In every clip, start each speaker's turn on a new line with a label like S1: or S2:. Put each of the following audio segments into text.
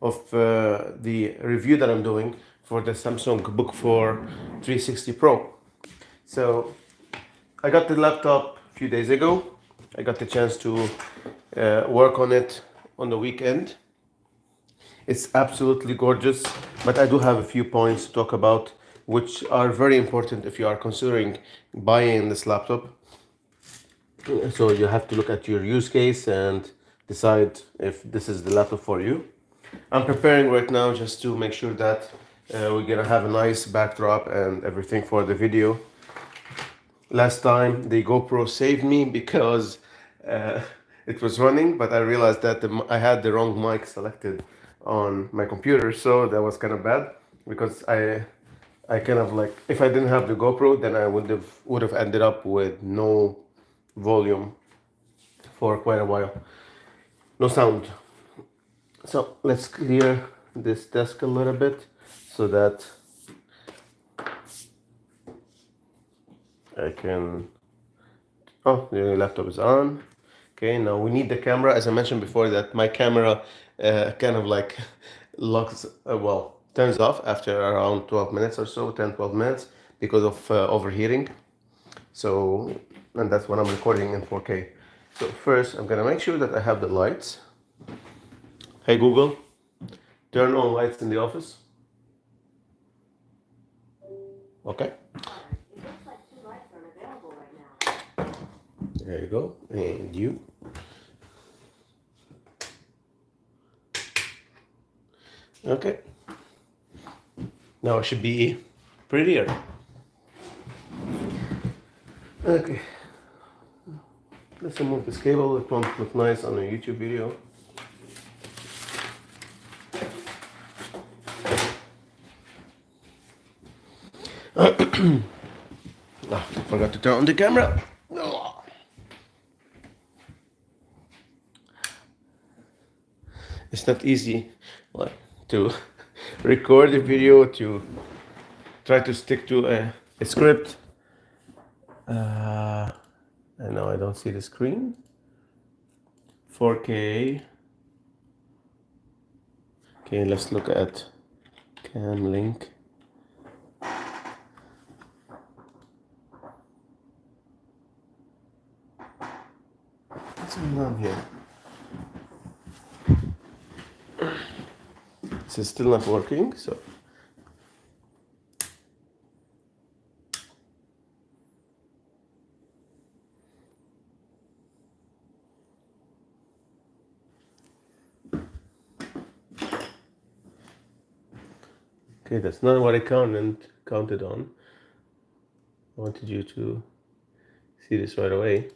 S1: of the review that I'm doing for the Samsung Book 4 360 Pro. So I got the laptop a few days ago. I got the chance to work on it on the weekend. It's absolutely gorgeous, but I do have a few points to talk about which are very important if you are considering buying this laptop. So you have to look at your use case and decide if this is the laptop for you. I'm preparing right now just to make sure that we're gonna have a nice backdrop and everything for the video. Last time the GoPro saved me because it was running, but I realized that I had the wrong mic selected on my computer, so that was kind of bad because I kind of like, if I didn't have the GoPro, then I would have ended up with no volume for quite a while, no sound. So let's clear this desk a little bit so that I can, oh, the laptop is on. Okay, now we need the camera. As I mentioned before, that my camera kind of like locks, well, turns off after around 12 minutes or so, 10-12 minutes, because of overheating. So, and that's when I'm recording in 4K. So first, I'm gonna make sure that I have the lights. Hey Google, turn on lights in the office. Okay.
S2: It looks like 2 lights are available right now.
S1: There you go. And you. Okay. Now it should be prettier. Okay. Let's remove this cable. It won't look nice on a YouTube video. Ah, forgot to turn on the camera. It's not easy to record a video, to try to stick to a script. And now I don't see the screen. 4K. Okay, let's look at cam link. What's going on here? This is still not working, so. Okay, that's not what I counted on. I wanted you to see this right away.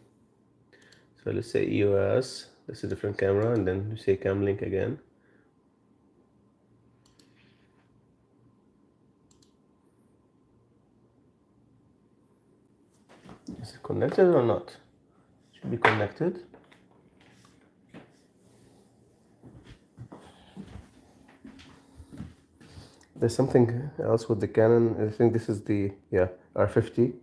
S1: So let's say EOS, that's a different camera, and then you say cam link again. Is it connected or not? Should be connected. There's something else with the Canon. I think this is the, yeah, R50.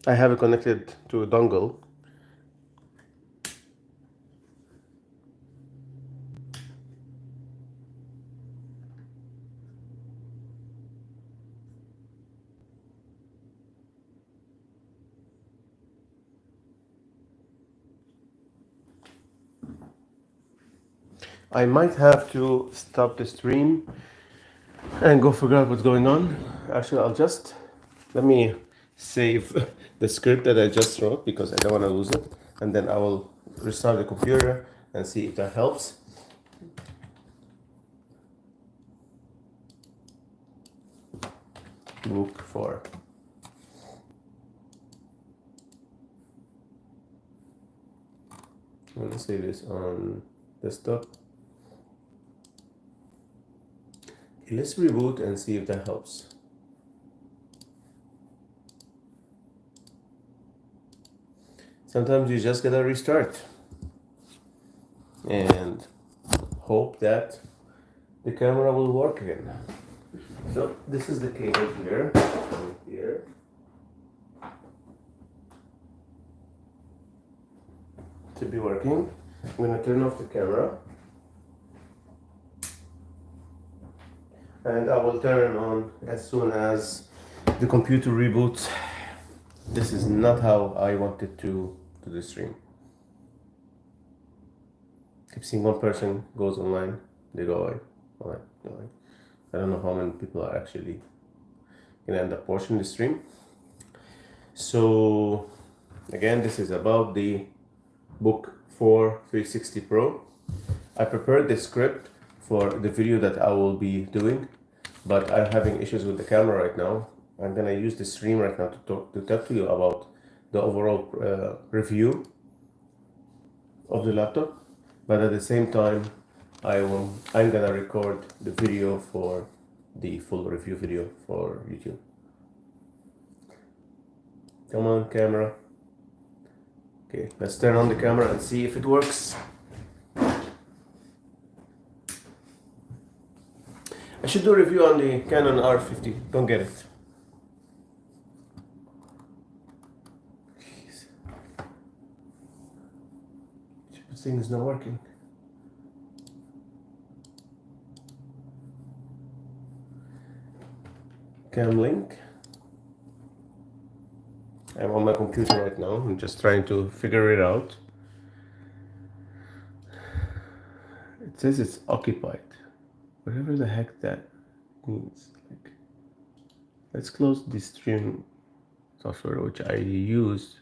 S1: I have it connected to a dongle. I might have to stop the stream and go figure out what's going on. Actually, let me save the script that I just wrote because I don't want to lose it. And then I will restart the computer and see if that helps. Book 4. Let's save this on desktop. Okay, let's reboot and see if that helps. Sometimes you just gotta restart and hope that the camera will work again. So this is the cable here. Here. To be working. I'm gonna turn off the camera and I will turn it on as soon as the computer reboots. This is not how I wanted to do the stream. Keep seeing one person goes online, they go away, online, go away. I don't know how many people are actually gonna end up watching the stream. So again, this is about the Book 4 360 Pro. I prepared the script for the video that I will be doing, but I'm having issues with the camera right now. I'm gonna use the stream right now to talk to you about the overall review of the laptop, but at the same time, I'm gonna record the video for the full review video for YouTube. Come on, camera. Okay, let's turn on the camera and see if it works. I should do a review on the Canon R50. Don't get it. Jeez. This thing is not working. Cam link. I'm on my computer right now. I'm just trying to figure it out. It says it's occupied. Whatever the heck that means. Like, let's close the stream software which I used.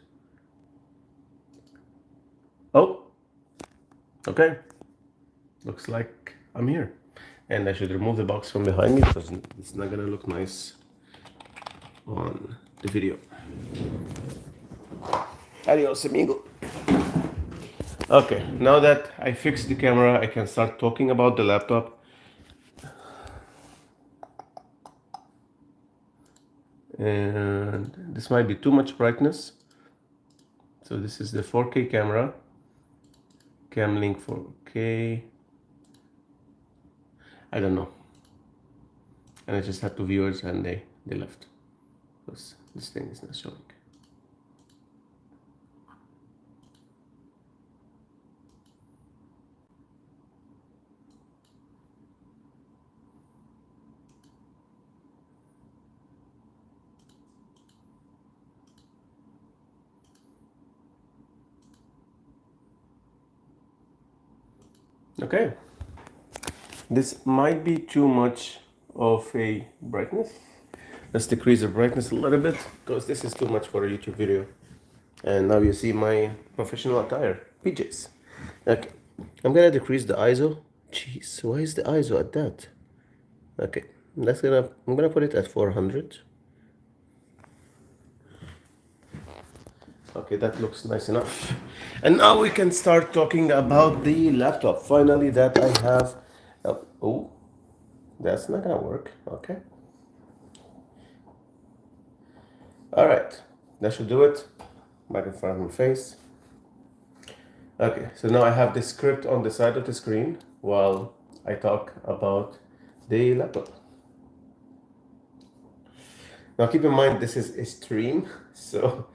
S1: Oh, okay. Looks like I'm here. And I should remove the box from behind me because it's not gonna look nice on the video. Adios, amigo. Okay, now that I fixed the camera, I can start talking about the laptop. And this might be too much brightness. So this is the 4K camera. Cam link 4K. I don't know. And I just had 2 viewers and they left. Because this thing is not showing. Okay, this might be too much of a brightness. Let's decrease the brightness a little bit because this is too much for a YouTube video. And now you see my professional attire, PJs. Okay, I'm gonna decrease the ISO. Jeez, why is the ISO at that? Okay, I'm gonna put it at 400. Okay, that looks nice enough. And now we can start talking about the laptop. Finally, that I have. Oh, that's not gonna work. Okay. All right, that should do it. Back in front of my face. Okay, so now I have the script on the side of the screen while I talk about the laptop. Now keep in mind this is a stream, so.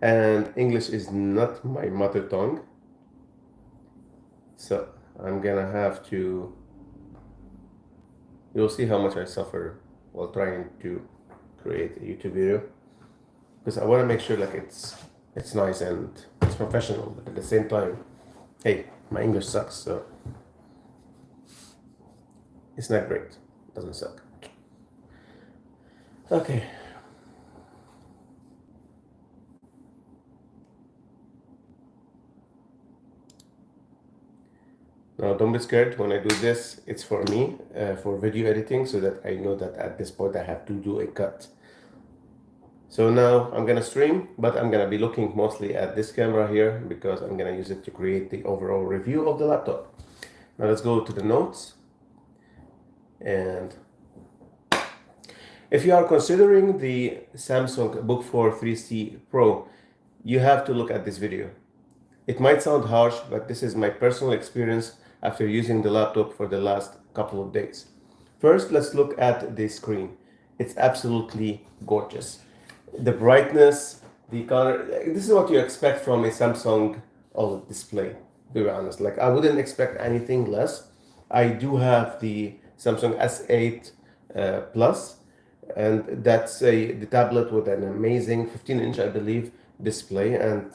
S1: And English is not my mother tongue, so I'm gonna have to. You'll see how much I suffer while trying to create a YouTube video, because I want to make sure like it's nice and it's professional, but at the same time, hey, my English sucks, so it's not great. It doesn't suck. Okay. Now don't be scared when I do this. It's for me, for video editing, so that I know that at this point I have to do a cut. So now I'm gonna stream, but I'm gonna be looking mostly at this camera here because I'm gonna use it to create the overall review of the laptop. Now let's go to the notes. And if you are considering the Samsung Book 4 3C Pro, you have to look at this video. It might sound harsh, but this is my personal experience after using the laptop for the last couple of days. First, let's look at the screen. It's absolutely gorgeous. The brightness, the color, this is what you expect from a Samsung OLED display. to be honest. Like I wouldn't expect anything less. I do have the Samsung S8 Plus, and that's the tablet with an amazing 15-inch, I believe, display, and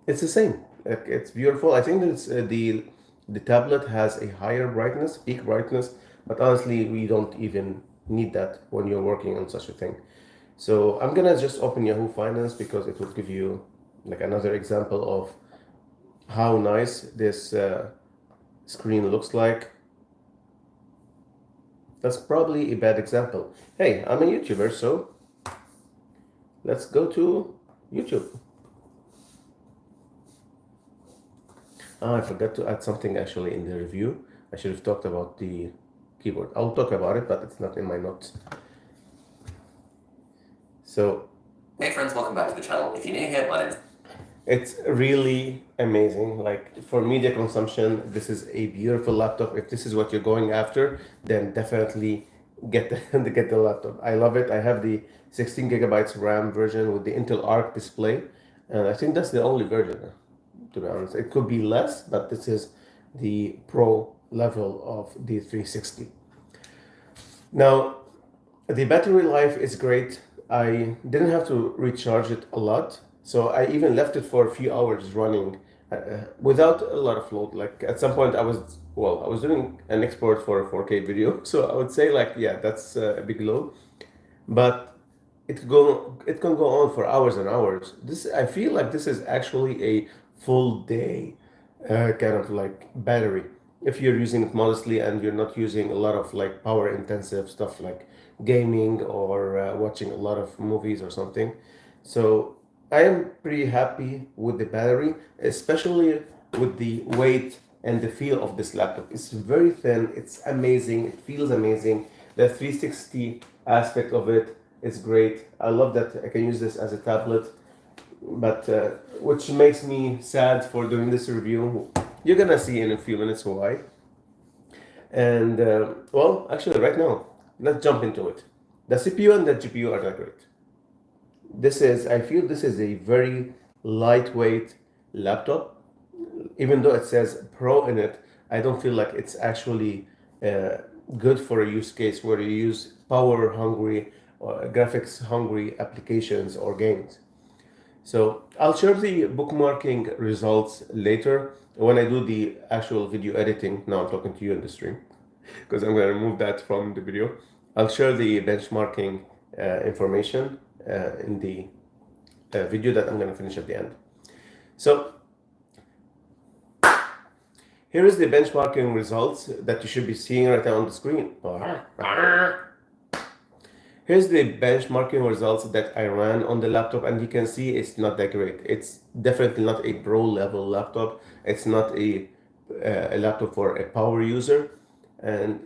S1: it's the same. Like, it's beautiful. I think that it's, the tablet has a higher brightness, peak brightness, but honestly, we don't even need that when you're working on such a thing. So I'm gonna just open Yahoo Finance because it will give you like another example of how nice this screen looks like. That's probably a bad example. Hey, I'm a YouTuber, so let's go to YouTube. I forgot to add something actually in the review. I should have talked about the keyboard. I'll talk about it, but it's not in my notes. So,
S3: Hey friends, welcome back to the channel. If you're new here, my name is...
S1: it's really amazing. Like for media consumption, this is a beautiful laptop. If this is what you're going after, then definitely get get the laptop. I love it. I have the 16 gigabytes RAM version with the Intel Arc display, and I think that's the only version. To be honest, it could be less, but this is the pro level of the 360. Now, the battery life is great. I didn't have to recharge it a lot, so I even left it for a few hours running without a lot of load. Like at some point, I was doing an export for a 4K video, so I would say like, yeah, that's a big load, but it can go on for hours and hours. This I feel like this is actually a full day kind of like battery if you're using it modestly and you're not using a lot of like power intensive stuff like gaming or watching a lot of movies or something. So I am pretty happy with the battery, especially with the weight and the feel of this laptop. It's very thin, it's amazing, it feels amazing. The 360 aspect of it is great. I love that I can use this as a tablet, but which makes me sad for doing this review. You're gonna see in a few minutes why. And well, actually, right now, let's jump into it. The CPU and the GPU are not great. I feel this is a very lightweight laptop. Even though it says Pro in it, I don't feel like it's actually good for a use case where you use power hungry or graphics hungry applications or games. So I'll share the bookmarking results later when I do the actual video editing. Now I'm talking to you in the stream because I'm going to remove that from the video. I'll share the benchmarking information in the video that I'm going to finish at the end. So here is the benchmarking results that you should be seeing right now on the screen. Here's the benchmarking results that I ran on the laptop, and you can see it's not that great. It's definitely not a pro level laptop. It's not a laptop for a power user, and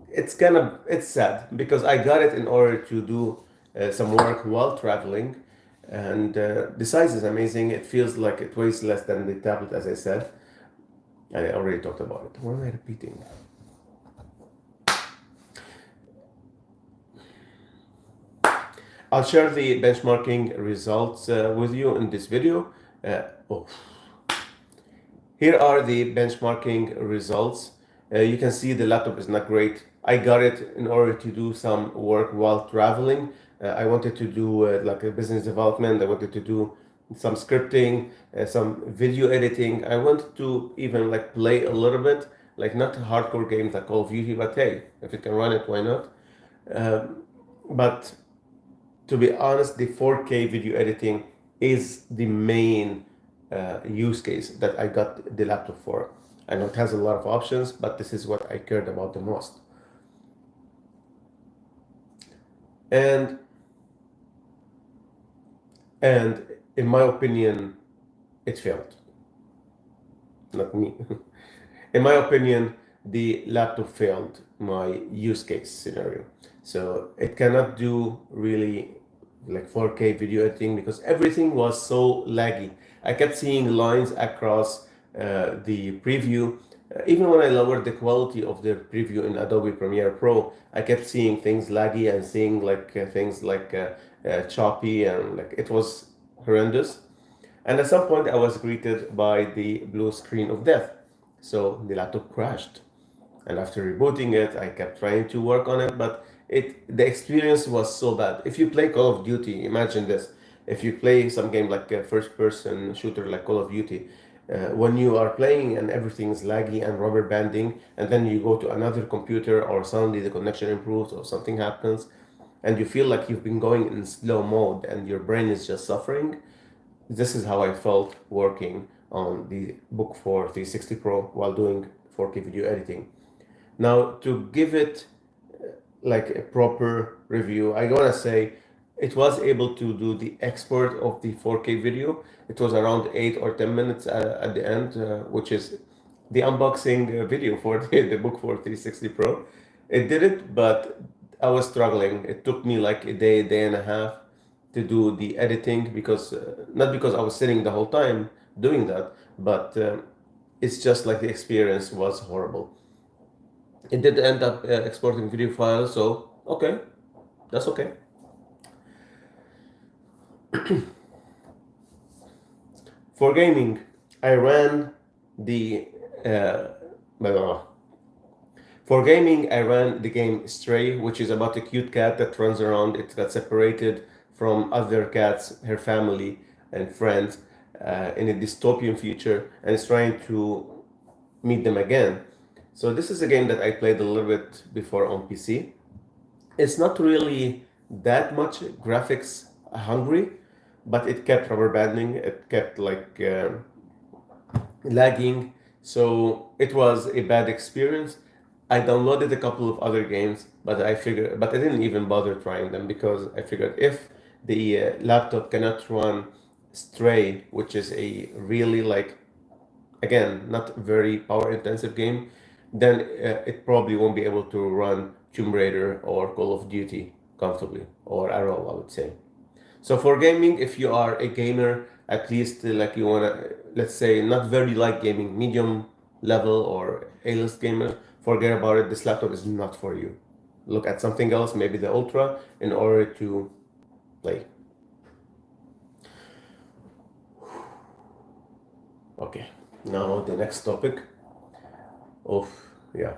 S1: it's sad because I got it in order to do some work while traveling, and the size is amazing. It feels like it weighs less than the tablet, as I said. I already talked about it. What am I repeating? I'll share the benchmarking results with you in this video. Oh. Here are the benchmarking results. You can see the laptop is not great. I got it in order to do some work while traveling. I wanted to do like a business development. I wanted to do some scripting, some video editing. I wanted to even like play a little bit, like not hardcore games like Call of Duty, but hey, if it can run it, why not? But to be honest, the 4K video editing is the main use case that I got the laptop for. I know it has a lot of options, but this is what I cared about the most. And in my opinion, it failed. Not me. In my opinion, the laptop failed my use case scenario. So it cannot do really like 4K video editing because everything was so laggy. I kept seeing lines across the preview. Even when I lowered the quality of the preview in Adobe Premiere Pro, I kept seeing things laggy and seeing like things like choppy, and like it was horrendous. And at some point, I was greeted by the blue screen of death. So the laptop crashed. And after rebooting it, I kept trying to work on it, but the experience was so bad. If you play Call of Duty, imagine this. If you play some game like a first-person shooter like Call of Duty, when you are playing and everything is laggy and rubber banding, and then you go to another computer or suddenly the connection improves or something happens, and you feel like you've been going in slow mode and your brain is just suffering. This is how I felt working on the Book 4 360 Pro while doing 4K video editing. Now, to give it like a proper review, I gotta say it was able to do the export of the 4K video. It was around 8 or 10 minutes at the end, which is the unboxing video for the Book 4 360 Pro. It did it, but I was struggling. It took me like a day and a half to do the editing because not because I was sitting the whole time doing that, but it's just like the experience was horrible. It did end up exporting video files, so okay, that's okay. For gaming, I ran the blah, blah, blah. For gaming, I ran the game Stray, which is about a cute cat that runs around. It got separated from other cats, her family and friends, in a dystopian future, and is trying to meet them again. So this is a game that I played a little bit before on PC. It's not really that much graphics hungry, but it kept rubber banding. It kept like lagging, so it was a bad experience. I downloaded a couple of other games, but I didn't even bother trying them because I figured if the laptop cannot run Stray, which is a really like again not very power intensive game, then it probably won't be able to run Tomb Raider or Call of Duty comfortably, or at all, I would say. So for gaming, if you are a gamer, at least like you wanna, let's say not very light gaming, medium level or A-list gamer, forget about it. This laptop is not for you. Look at something else, maybe the Ultra, in order to play. Okay, now the next topic. Yeah.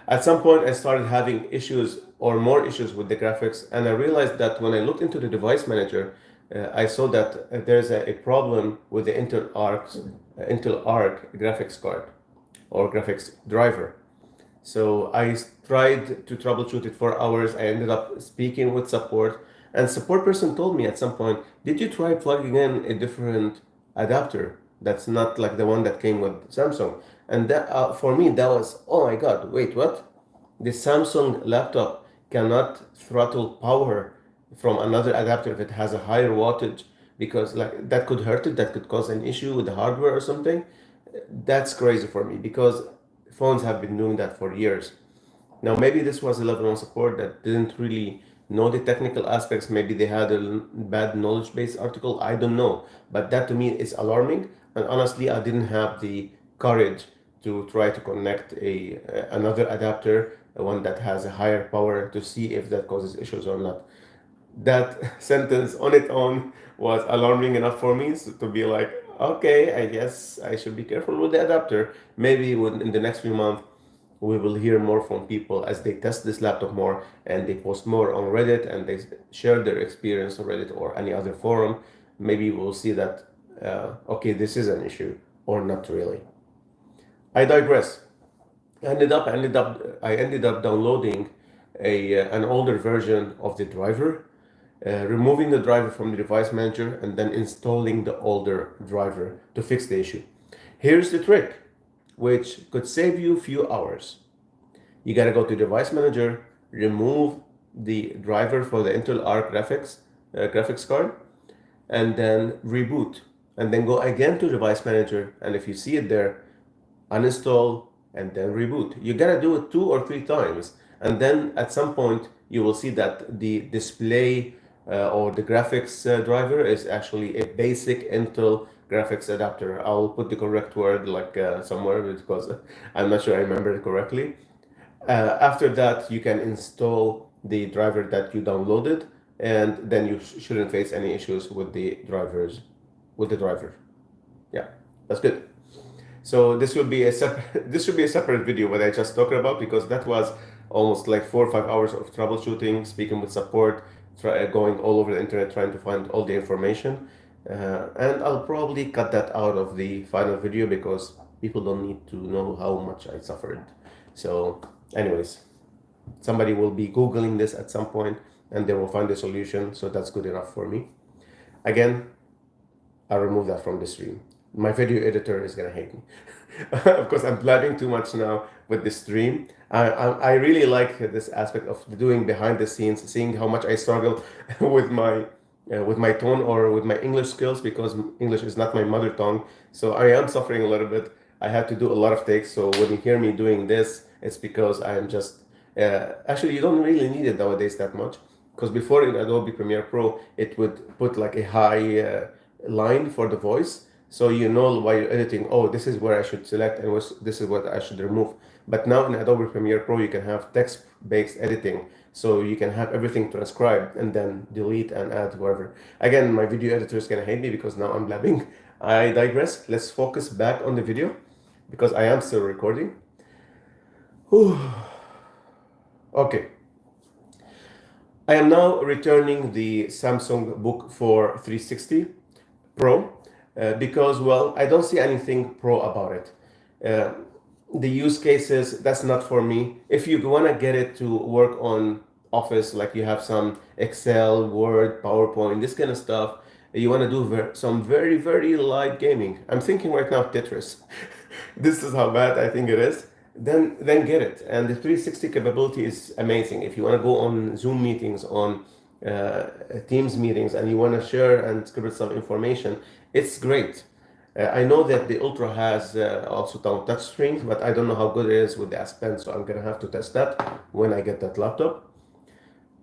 S1: At some point, I started having issues or more issues with the graphics, and I realized that when I looked into the device manager, I saw that there's a problem with the Intel Arc graphics card or graphics driver. So I tried to troubleshoot it for hours. I ended up speaking with support, and support person told me at some point, "Did you try plugging in a different adapter that's not like the one that came with Samsung?" And that for me that was, oh my God, wait, what? The Samsung laptop cannot throttle power from another adapter if it has a higher wattage, because like that could hurt it, that could cause an issue with the hardware or something. That's crazy for me because phones have been doing that for years. Now, maybe this was a level one support that didn't really know the technical aspects. Maybe they had a bad knowledge base article. I don't know. But that to me is alarming. And honestly, I didn't have the courage to try to connect another adapter, one that has a higher power, to see if that causes issues or not. That sentence on its own was alarming enough for me to be like, okay, I guess I should be careful with the adapter. Maybe in the next few months, we will hear more from people as they test this laptop more and they post more on Reddit and they share their experience on Reddit or any other forum. Maybe we'll see that, okay, this is an issue or not really. I digress. I ended up downloading an older version of the driver, removing the driver from the device manager, and then installing the older driver to fix the issue. Here's the trick, which could save you a few hours. You gotta go to device manager, remove the driver for the Intel Arc graphics card, and then reboot, and then go again to device manager, and if you see it there, uninstall and then reboot. You gotta do it 2 or 3 times, and then at some point you will see that the display or the graphics driver is actually a basic Intel graphics adapter. I'll put the correct word like somewhere because I'm not sure I remember it correctly. After that, you can install the driver that you downloaded and then you shouldn't face any issues with the driver. Yeah, that's good. So this will be a separate this should be a separate video what I just talked about, because that was almost like 4 or 5 hours of troubleshooting, speaking with support, going all over the internet trying to find all the information. And I'll probably cut that out of the final video because people don't need to know how much I suffered. So anyways, somebody will be Googling this at some point and they will find a solution. So that's good enough for me. Again, I'll remove that from the stream. My video editor is gonna hate me. Of course, I'm blabbing too much now with the stream. I really like this aspect of doing behind the scenes, seeing how much I struggle with my tone or with my English skills, because English is not my mother tongue. So I am suffering a little bit. I have to do a lot of takes. So when you hear me doing this, it's because I am just actually, you don't really need it nowadays that much, because before in Adobe Premiere Pro it would put like a high line for the voice, so you know while you're editing, oh, this is where I should select and this is what I should remove. But now in Adobe Premiere Pro you can have text-based editing, so you can have everything transcribed and then delete and add wherever. Again, my video editor is gonna hate me because now I'm blabbing. I digress. Let's focus back on the video because I am still recording. Whew. Okay. I am now returning the Samsung Book for 360 Pro because, well, I don't see anything pro about it. The use cases, that's not for me. If you want to get it to work on Office, like you have some Excel, Word, PowerPoint, this kind of stuff, you want to do some very, very light gaming. I'm thinking right now Tetris. This is how bad I think it is. Then get it. And the 360 capability is amazing. If you want to go on Zoom meetings, on Teams meetings, and you want to share and scribble some information, it's great. I know that the Ultra has also touch screens, but I don't know how good it is with the S Pen, so I'm gonna have to test that when I get that laptop.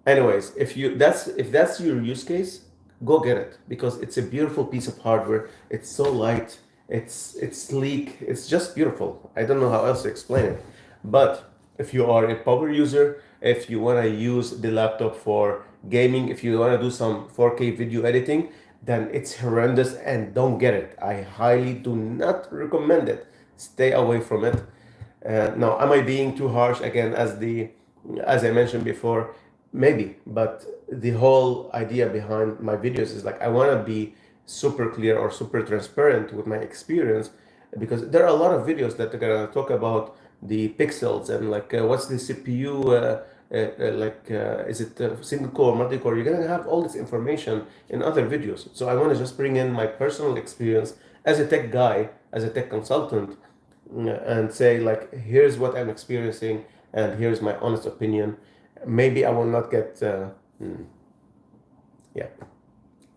S1: Anyways, if that's your use case, go get it, because it's a beautiful piece of hardware. It's so light, it's sleek, it's just beautiful. I don't know how else to explain it. But if you are a power user, if you want to use the laptop for gaming, if you want to do some 4K video editing, then it's horrendous and don't get it. I highly do not recommend it. Stay away from it. Now, am I being too harsh again, as I mentioned before? Maybe, but the whole idea behind my videos is like I want to be super clear or super transparent with my experience, because there are a lot of videos that are gonna talk about the pixels and like what's the CPU, is it single core, multi core? You're gonna have all this information in other videos. So I want to just bring in my personal experience as a tech guy, as a tech consultant, and say like, here's what I'm experiencing and here's my honest opinion. Maybe I will not get yeah,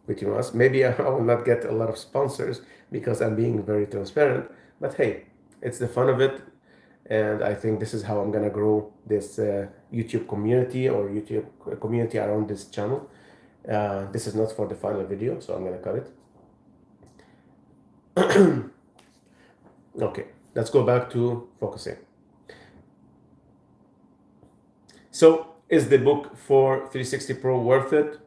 S1: between us, maybe I will not get a lot of sponsors because I'm being very transparent, but hey, it's the fun of it. And I think this is how I'm gonna grow this YouTube community or YouTube community around this channel. This is not for the final video, so I'm gonna cut it. Okay, let's go back to focusing. So is the book for 360 Pro worth it?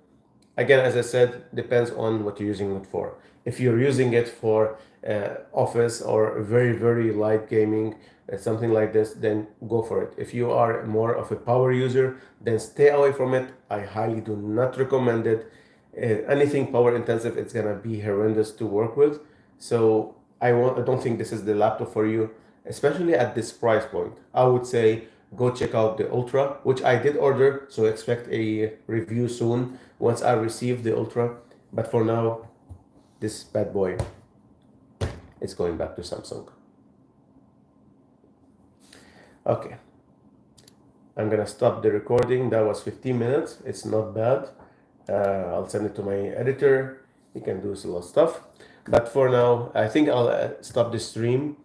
S1: Again, as I said, depends on what you're using it for. If you're using it for office or very, very light gaming, something like this, then go for it. If you are more of a power user, then stay away from it. I highly do not recommend it. Anything power intensive, it's gonna be horrendous to work with. So I don't think this is the laptop for you, especially at this price point. I would say go check out the Ultra, which I did order, so expect a review soon once I receive the Ultra. But for now, this bad boy is going back to Samsung. Okay, I'm gonna stop the recording. That was 15 minutes. It's not bad. I'll send it to my editor. He can do a lot of stuff. But for now, I think I'll stop the stream.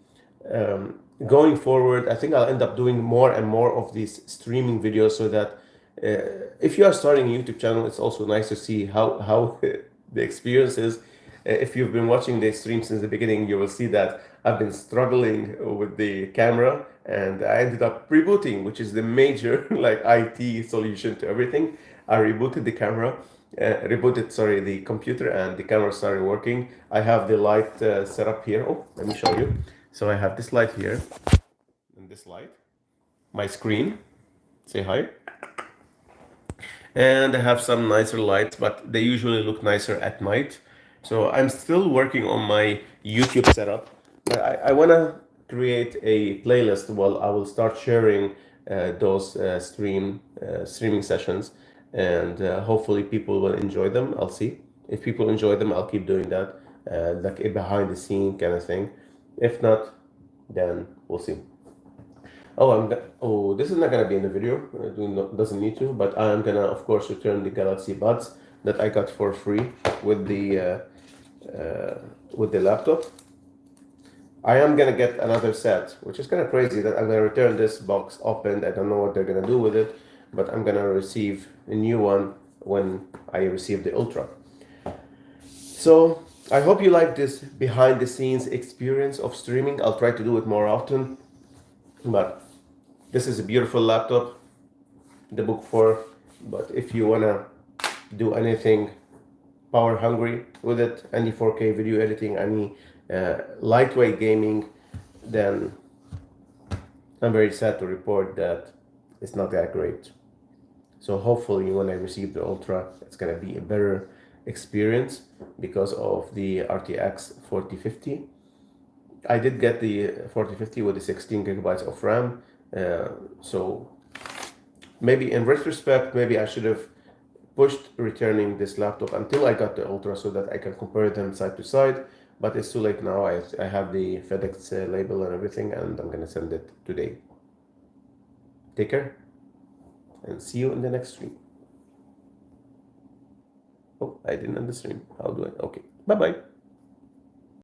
S1: Going forward, I think I'll end up doing more and more of these streaming videos, so that if you are starting a YouTube channel, it's also nice to see how the experience is. If you've been watching the stream since the beginning, you will see that I've been struggling with the camera, and I ended up rebooting, which is the major like IT solution to everything. I rebooted the camera, rebooted, sorry, the computer, and the camera started working. I have the light set up here. Oh, let me show you. So I have this light here and this light, my screen. Say hi. And I have some nicer lights, but they usually look nicer at night. So I'm still working on my YouTube setup, but I want to create a playlist. Well, I will start sharing those streaming sessions, and hopefully people will enjoy them. I'll see. If people enjoy them, I'll keep doing that, like a behind the scene kind of thing. If not, then we'll see. Oh, this is not gonna be in the video. Doesn't need to, but I'm gonna, of course, return the Galaxy Buds that I got for free with the laptop. I am gonna get another set, which is kind of crazy that I'm gonna return this box opened. I don't know what they're gonna do with it, but I'm gonna receive a new one when I receive the Ultra. So I hope you like this behind the scenes experience of streaming. I'll try to do it more often, but this is a beautiful laptop, the Book 4, but if you wanna do anything power hungry with it, any 4K video editing, any lightweight gaming, then I'm very sad to report that it's not that great. So hopefully when I receive the Ultra, it's gonna be a better experience because of the RTX 4050. I did get the 4050 with the 16 gigabytes of RAM. So maybe in retrospect, maybe I should have pushed returning this laptop until I got the Ultra so that I can compare them side to side. But it's too late now. I have the FedEx label and everything, and I'm gonna send it today. Take care, and see you in the next stream. Oh, I didn't end the stream. How do I? Okay, bye bye.